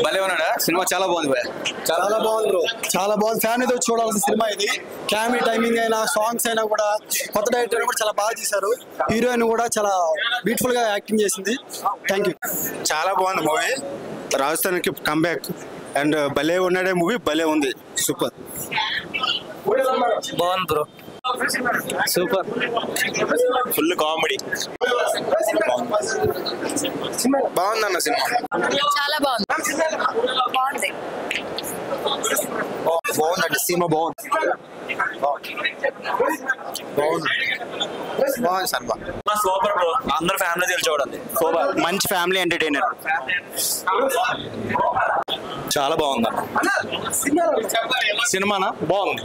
భలే ఉన్నాడా సినిమా చాలా బాగుంది చాలా బాగుంది బ్రో, చాలా బాగుంది. ఫ్యామిలీతో చూడాల్సిన సినిమా ఇది. క్యామీ టైమింగ్ అయినా సాంగ్స్ అయినా కూడా కొత్త డైరెక్టర్ కూడా చాలా బాగా చేశారు. హీరోయిన్ కూడా చాలా బ్యూటిఫుల్ గా యాక్టింగ్ చేసింది. Thank you. చాలా బాగుంది మూవీ. రాజస్థాన్కి కంబ్యాక్ అండ్ భలే ఉన్నాడే మూవీ భలే ఉంది. సూపర్ బాగుంది బ్రో, సూపర్, ఫుల్ కామెడీ. బాగుందన్న సినిమా. చాలా బాగుంది. బాగుంది బాగుందండి సినిమా. బాగుంది బాగుంది సినిమా. సూపర్ బ్రో, అందరు ఫ్యామిలీ తెలిసి చూడండి. సూపర్, మంచి ఫ్యామిలీ ఎంటర్టైనర్. చాలా బాగుంది సినిమానా బాగుంది.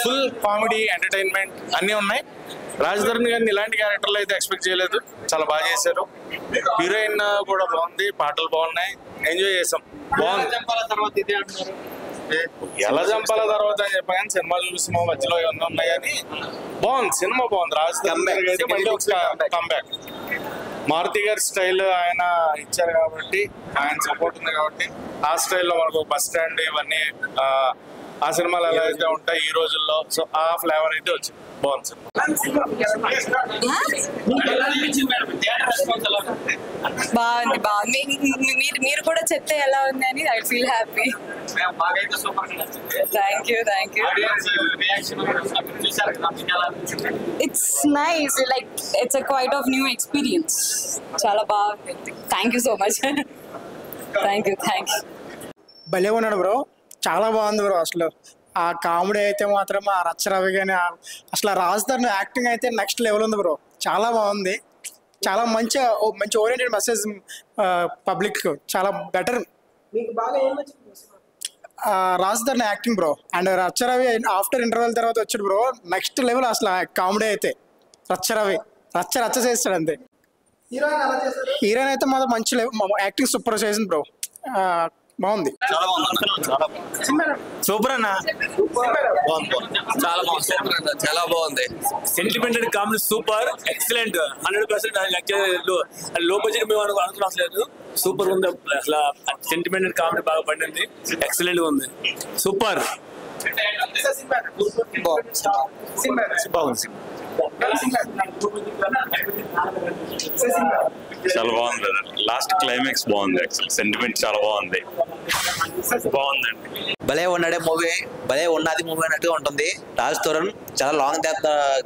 ఫుల్ కామెడీ ఎంటర్టైన్మెంట్ అన్నీ ఉన్నాయి. రాజధరణి గారిని ఇలాంటి క్యారెక్టర్లు అయితే ఎక్స్పెక్ట్ చేయలేదు, చాలా బాగా చేశారు. హీరోయిన్ కూడా బాగుంది, పాటలు బాగున్నాయి, ఎంజాయ్ చేసాం. బాగుంది. ఎలా చంపాల తర్వాత అని చెప్పగానే సినిమాలు చూసిన మధ్యలో ఏమన్నా ఉన్నాయి కానీ బాగుంది సినిమా. బాగుంది. రాజధరణి అయితే మళ్ళీ ఒక కంబ్యాక్. మారుతి గారి స్టైల్ ఆయన ఇచ్చారు కాబట్టి, ఆయన సపోర్ట్ ఉంది కాబట్టి ఆ స్టైల్లో మనకు బస్ స్టాండ్ ఇవన్నీ ఆ సినిమాలు ఎలా అయితే ఉంటాయి ఈ రోజుల్లో, సో ఆ ఫ్లేవర్ అయితే వచ్చింది. బాగుంది సినిమా. బాగుంది బాగుంది. మీరు కూడా చెప్తే ఎలా ఉంది అని I feel happy. Thank you thank you. It's nice, like it's a quiet of new experience. చాలా బాగుంది. Thank you so much. Thank you thank you. భలే ఉన్నాడు బ్రో, చాలా బాగుంది బ్రో. అసలు ఆ కామెడీ అయితే మాత్రం ఆ రచ్చరవి కానీ అసలు రాజధాని యాక్టింగ్ అయితే నెక్స్ట్ లెవెల్ ఉంది బ్రో. చాలా బాగుంది. చాలా మంచి ఓరియంటెడ్ మెసేజ్ పబ్లిక్. చాలా బెటర్. రాజధాని acting bro and Racha Ravi after interval తర్వాత వచ్చాడు బ్రో. నెక్స్ట్ లెవెల్ అసలు కామెడీ అయితే. రచ్చరవి రచ్చ చేస్తాడు అంతే. హీరోయిన్ అయితే మాత్రం మంచి లెవెల్ యాక్టింగ్ సూపర్ చేసింది బ్రో. బాగుంది. చాలా బాగుంది. సూపర్ అన్న, చాలా బాగుంది. చాలా బాగుంది. సెంటిమెంటెడ్ కామెడీ సూపర్, ఎక్సలెంట్, 100%. లో బడ్జెట్ మేము అనుకోవట్లేదు, సూపర్ ఉంది. అసలు సెంటిమెంటెడ్ కామెడీ బాగా పండింది, ఎక్సలెంట్ గా ఉంది, సూపర్. చాలా బాగుంది. లాస్ట్ క్లైమాక్స్ బాగుంది. యాక్చువల్ సెంటిమెంట్ చాలా బాగుంది. బాగుందండి. భలే ఉన్నాడే మూవీ, భలే ఉన్నది మూవీ అన్నట్టుగా ఉంటుంది. రాజ్ తరుణ్ చాలా లాంగ్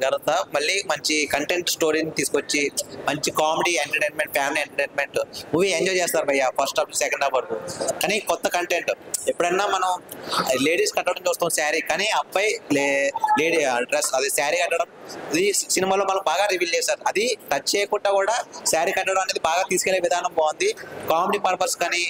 గడత మళ్ళీ మంచి కంటెంట్ స్టోరీని తీసుకొచ్చి మంచి comedy entertainment, family entertainment movie enjoy చేస్తారు భయ్య. ఫస్ట్ హాఫ్ సెకండ్ హాఫ్ వరకు. కానీ కొత్త కంటెంట్. ఎప్పుడన్నా మనం లేడీస్ కట్టడం చూస్తాం శారీ, కానీ అబ్బాయి లేడీ డ్రెస్ అది శారీ కట్టడం ఇది సినిమాలో మనం బాగా రివీల్ చేశారు. అది టచ్ చేయకుండా కూడా శారీ కట్టడం అనేది బాగా తీసుకెళ్లే విధానం బాగుంది. కామెడీ పర్పస్ కానీ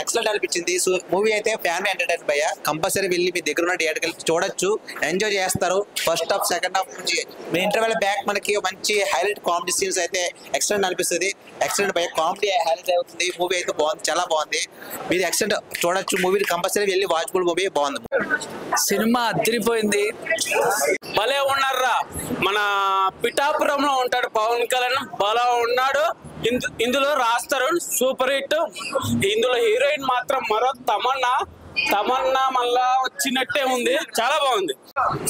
ఎక్సలెంట్ అనిపించింది. సో మూవీ అయితే ఫ్యామిలీ ఎంటర్టైన్ భయ్య. కంపల్సరీ వెళ్ళి మీ దగ్గర ఉన్న థియేటర్కి వెళ్ళి చూడొచ్చు, ఎంజాయ్ చేస్తారు. ఫస్ట్ హాఫ్ సెకండ్ హాఫ్ నుంచి మీ ఇంటర్వెల్ బ్యాక్ మనకి మంచి హైలైట్ కామెడీ సీన్స్ అయితే ఎక్సలెంట్ అనిపిస్తుంది. ఎక్సలెంట్ భయ్య, కామెడీ హైలైట్ అవుతుంది. మూవీ అయితే బాగుంది, చాలా బాగుంది. మీరు ఎక్సలెంట్ చూడొచ్చు మూవీ. కంపల్సరీ వెళ్ళి వాచ్బుల్ మూవీ, బాగుంది సినిమా. అదిరిపోయింది. భలే ఉన్నారా. మన పిఠాపురంలో ఉంటాడు పవన్ కళ్యాణ్, భలే ఉన్నాడు. ఇందులో రాజ్ తరుణ్ సూపర్ హిట్. ఇందులో హీరోయిన్ మాత్రం మరో తమన్నా మళ్ళా వచ్చినట్టే ఉంది, చాలా బాగుంది.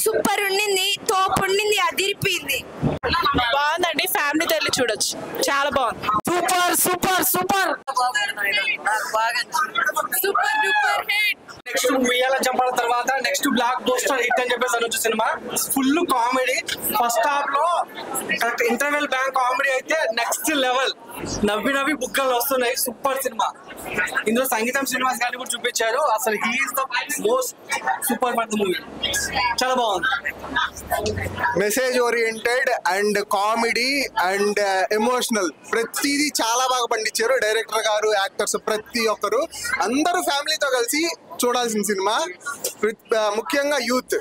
సూపర్ ఉండింది, తోపు ఉండింది, అదిరిపోయింది. బాగుందండి, ఫ్యామిలీతో వెళ్ళి చూడొచ్చు, చాలా బాగుంది. Super super super super duper hit. Next ఉయ్యాల చంపాల తర్వాత నెక్స్ట్ బ్లాక్ బస్టర్ హిట్ అని చెప్పేసి అనొచ్చు cinema. Full comedy. First half లో కరెక్ట్ ఇంటర్వెల్ బ్యాంక్ కామెడీ అయితే నెక్స్ట్ లెవెల్. నవ్వి బుగ్గలు వస్తున్నాయి. Super cinema. ఇందులో సంగీతం శ్రీనివాస్ గారిని కూడా చూపించారు. అసలు he is the most super for the movie. చాలా బాగుంది. Message oriented and comedy and emotional ప్రతిదీ చాలా బాగా పండించారు డైరెక్టర్ గారు, యాక్టర్స్ ప్రతి ఒక్కరు. అందరూ ఫ్యామిలీతో కలిసి చూడాల్సిన సినిమా, ముఖ్యంగా యూత్.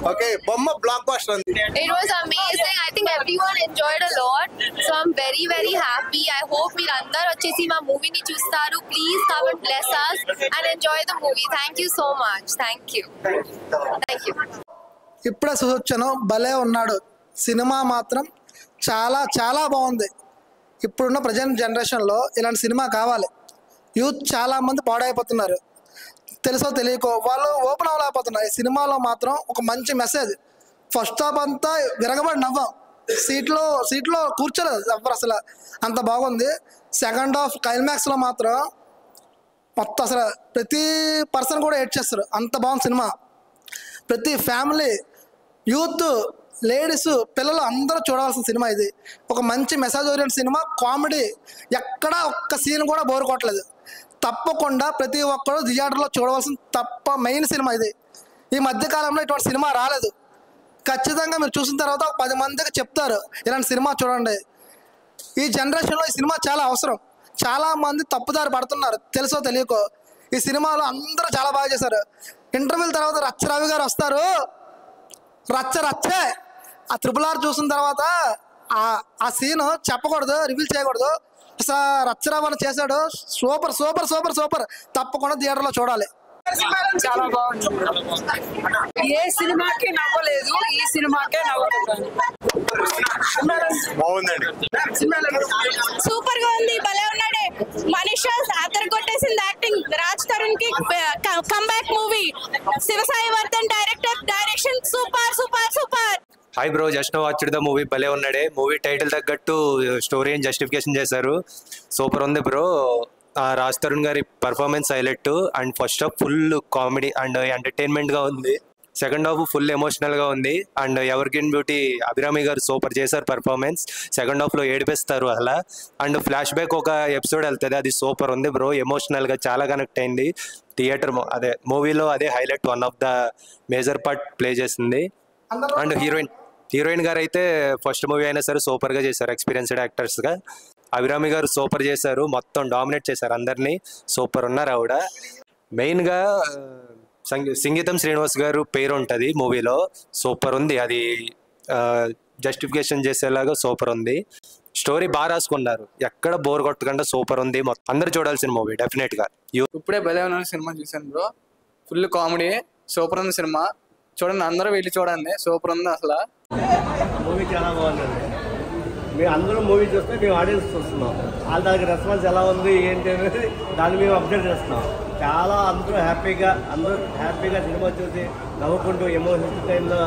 ఓకే, బొమ్మ block buster. It was amazing. I think everyone enjoyed a lot. So I'm very very happy. I hope మీరు అందరూ వచ్చేసి మా మూవీని చూస్తారు. Please come and bless us and enjoy the movie. Thank you so much. Thank you. Thank you. ఇప్పుడే చూసొచ్చాను. భలే ఉన్నాడు. Cinema మాత్రం చాలా చాలా బాగుంది. ఇప్పుడున్న ప్రజెంట్ జనరేషన్లో ఇలాంటి సినిమా కావాలి. యూత్ చాలా మంది పాడైపోతున్నారు, తెలుసో తెలియకో వాళ్ళు ఓపెన్ అవ్వలేకపోతున్నారు. ఈ సినిమాలో మాత్రం ఒక మంచి మెసేజ్. ఫస్ట్ హాఫ్ అంతా విరగబడి నవ్వాం, సీట్లో కూర్చోలేదు ఎవరు, అసలు అంత బాగుంది. సెకండ్ హాఫ్ క్లైమాక్స్లో మాత్రం మొత్తం అసలు ప్రతి పర్సన్ కూడా ఏడ్ చేస్తారు, అంత బాగుంది సినిమా. ప్రతి ఫ్యామిలీ, యూత్, లేడీస్, పిల్లలు అందరూ చూడాల్సిన సినిమా ఇది. ఒక మంచి మెసేజ్ ఓరియంట్ సినిమా, కామెడీ, ఎక్కడ ఒక్క సీన్ కూడా బోర్ కొట్టలేదు. తప్పకుండా ప్రతి ఒక్కరు థియేటర్లో చూడవలసిన మెయిన్ సినిమా ఇది. ఈ మధ్యకాలంలో ఇటువంటి సినిమా రాలేదు. ఖచ్చితంగా మీరు చూసిన తర్వాత 10 మందికి చెప్తారు ఇలాంటి సినిమా చూడండి. ఈ జనరేషన్లో ఈ సినిమా చాలా అవసరం. చాలా మంది తప్పుదారి పడుతున్నారు, తెలుసో తెలియకో. ఈ సినిమాలో అందరూ చాలా బాగా చేశారు. ఇంటర్వ్యూల తర్వాత రచ్చరవి గారు వస్తారు, రచ్చే ఆ RRR చూసిన తర్వాత ఆ సీన్ చెప్పకూడదు, రివీల్ చేయకూడదు. అసలు రచ్చరవి చేశాడు, సూపర్ సూపర్ సూపర్ సూపర్. తప్పకుండా థియేటర్లో చూడాలి. చాలా బాగుంది. ఏ సినిమాకి నవ్వలేదు, ఈ సినిమాకే నవ్వుతున్నాను. బాగుందండి, సూపర్ గా ఉంది, భలే ఉన్నాడే. మనీషా అతను కొట్టేసింది యాక్టింగ్. రాజ్ తరుణ్ కి comeback movie. Shivasai Vardhan direction super super super. Hi bro, just watched the movie. భలే ఉన్నాడే. మూవీ టైటిల్ తగ్గట్టు స్టోరీ జస్టిఫికేషన్ చేశారు, సూపర్ ఉంది బ్రో. రాజ్ తరుణ్ గారి performance highlight. And first half full comedy and entertainment గా ఉంది. సెకండ్ హాఫ్ ఫుల్ ఎమోషనల్ గా ఉంది. అండ్ ఎవర్గ్రీన్ బ్యూటీ అభిరామి గారు సూపర్ చేశారు పర్ఫార్మెన్స్. సెకండ్ హాఫ్ లో ఏడిపిస్తారు అలా. అండ్ ఫ్లాష్ బ్యాక్ ఒక ఎపిసోడ్ వెళ్తుంది, అది సూపర్ ఉంది బ్రో. ఎమోషనల్ గా చాలా కనెక్ట్ అయింది. థియేటర్ అదే మూవీలో అదే highlight, one of the major part play చేసింది. అండ్ హీరోయిన్ గారు అయితే ఫస్ట్ మూవీ అయినా సరే సూపర్ గా చేశారు, ఎక్స్పీరియన్స్డ్ యాక్టర్స్ గా. అభిరామి గారు సూపర్ చేశారు, మొత్తం డామినేట్ చేశారు అందరినీ. సూపర్ ఉన్నారు ఆవిడ. మెయిన్ గా సంగీతం శ్రీనివాస్ గారు పేరు ఉంటుంది మూవీలో, సూపర్ ఉంది. అది జస్టిఫికేషన్ చేసేలాగా సూపర్ ఉంది. స్టోరీ బాగా రాసుకున్నారు, ఎక్కడ బోర్ కొట్టకుండా సూపర్ ఉంది. మొత్తం అందరు చూడాల్సిన మూవీ డెఫినెట్ గా. ఇప్పుడే భలే ఉన్న సినిమా చూసాను బ్రో, ఫుల్ కామెడీ, సూపర్ ఉంది సినిమా. చూడండి, అందరూ వెళ్ళి చూడండి, సూపర్ ఉంది అసలు. మూవీ చాలా బాగుందండి. మేము అందరూ మూవీ చూస్తే మేము ఆడియన్స్ చూస్తున్నాం, వాళ్ళ దగ్గర రెస్పాన్స్ ఎలా ఉంది ఏంటి అనేది దాన్ని మేము అబ్జర్వ్ చేస్తున్నాం. అందరూ హ్యాపీగా సినిమా చూసి నవ్వుకుంటూ ఎమోషనల్ టైంలో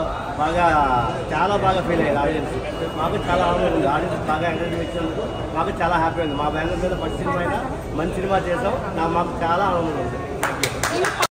చాలా బాగా ఫీల్ అయ్యారు ఆడియన్స్. మాకు చాలా ఆనందం ఉంది, ఆడియన్స్ బాగా ఎంకరేజ్ ఇచ్చినందుకు మాకు చాలా హ్యాపీ ఉంది. మా బ్యానర్ మీద ఫస్ట్ సినిమా అయినా మంచి సినిమా చేసాం, మాకు చాలా ఆనందం ఉంది.